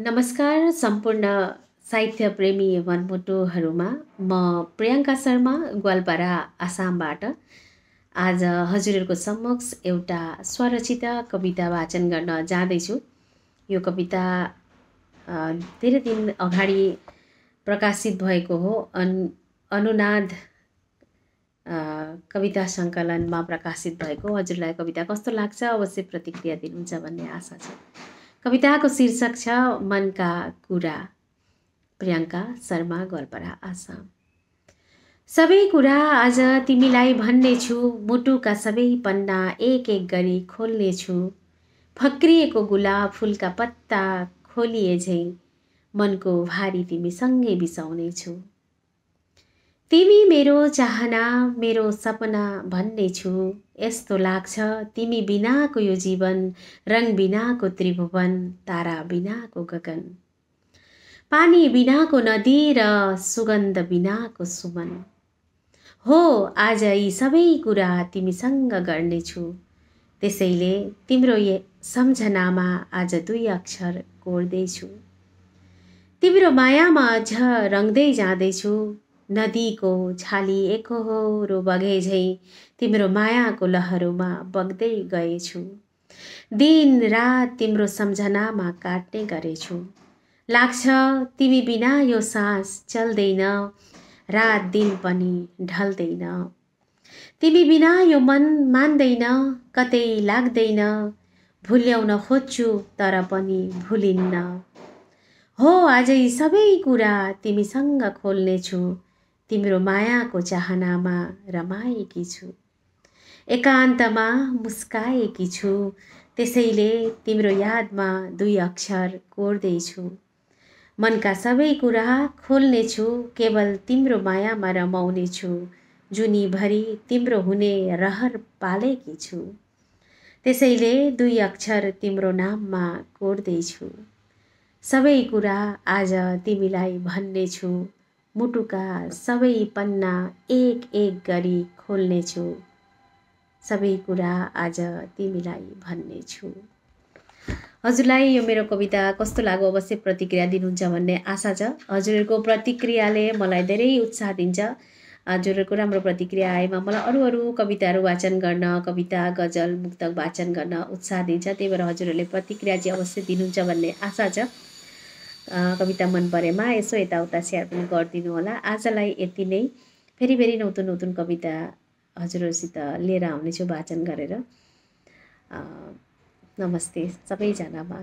नमस्कार सम्पूर्ण साहित्य प्रेमी मनमुटुहरूमा म प्रियङ्का शर्मा ग्वालपारा आसामबाट आज हजुरहरूको समक्ष एउटा स्वरचित कविता वाचन गर्न जाँदैछु। यो कविता धेरै दिन अगाडि प्रकाशित भएको हो। अनुनाद कविता सङ्कलनमा प्रकाशित भएको। हजुरलाई कविता कस्तो लाग्छ अवश्य प्रतिक्रिया दिनुहुन्छ भन्ने आशा छ। कविताको शीर्षक छ मनका कुरा। प्रियङ्का शर्मा ग्वालपारा आसाम। सबै कुरा आज तिमीलाई भन्नेछु, मुटुका सबै पन्ना एक एक गरी खोल्नेछु। फक्रिएको गुलाब फुलका पत्ता खोलिए झैँ मनको भारी तिमीसँगै बिसाउनेछु। तिमी मेरो चाहना मेरो सपना भन्नेछु। यस्तो लाग्छ तिमी बिनाको यो जीवन, रङ बिनाको त्रिभुवन, तारा बिनाको गगन, पानी बिनाको नदी र सुगन्ध बिनाको सुमन। हो आज यी सबै कुरा तिमीसँग गर्नेछु। त्यसैले तिम्रो सम्झनामा आज 2 अक्षर कोर्दैछु। तिम्रो मायामा अझ रङ्दै जाँदैछु। नदीको छाली एकहोरो बगे झैँ तिम्रो मायाको लहरोमा बग्दै गएछु। दिन रात तिम्रो सम्झनामा काट्ने गरेछु। लाग्छ तिमी बिना यो सास चल्दैन, रात दिन पनि ढल्दैन। तिमी बिना यो मन मान्दैन, कतै लाग्दैन। भुल्याउन खोज्छु तर पनि भुलिन्न। हो आज यी सबै कुरा तिमीसँग खोल्नेछु। तिम्रो मायाको चाहनामा रमाएकी छु। एकान्तमा मुस्काएकी छु। त्यसैले तिम्रो यादमा 2 अक्षर कोर्दैछु। मनका सबै कुरा खोल्नेछु। केवल तिम्रो मायामा रमाउनेछु। जुनीभरि तिम्रो हुने रहर पालेकी छु। त्यसैले 2 अक्षर तिम्रो नाममा कोर्दैछु। सबै कुरा आज तिमीलाई भन्नेछु। मुटुका सबै पन्ना एक एक गरी खोल्नेछु। सबै कुरा आज तिमीलाई भन्नेछु। हजुरलाई यो मेरो कविता कस्तो लाग्यो अवश्य प्रतिक्रिया दिनुहुन्छ भन्ने आशा छ। हजुरहरूको प्रतिक्रियाले मलाई धेरै उत्साह दिन्छ। हजुरहरूको राम्रो प्रतिक्रिया आएमा मलाई अरू कविताहरू वाचन गर्न, कविता गजल मुक्तक वाचन गर्न उत्साह दिन्छ। त्यही भएर हजुरहरूले प्रतिक्रिया चाहिँ अवश्य दिनुहुन्छ भन्ने आशा छ। कविता मन परेमा यसो यताउता सेयर पनि गरिदिनु होला। आजलाई यति नै। फेरि नौतन कविता हजुरहरूसित लिएर आउनेछु वाचन गरेर। नमस्ते सबैजनामा।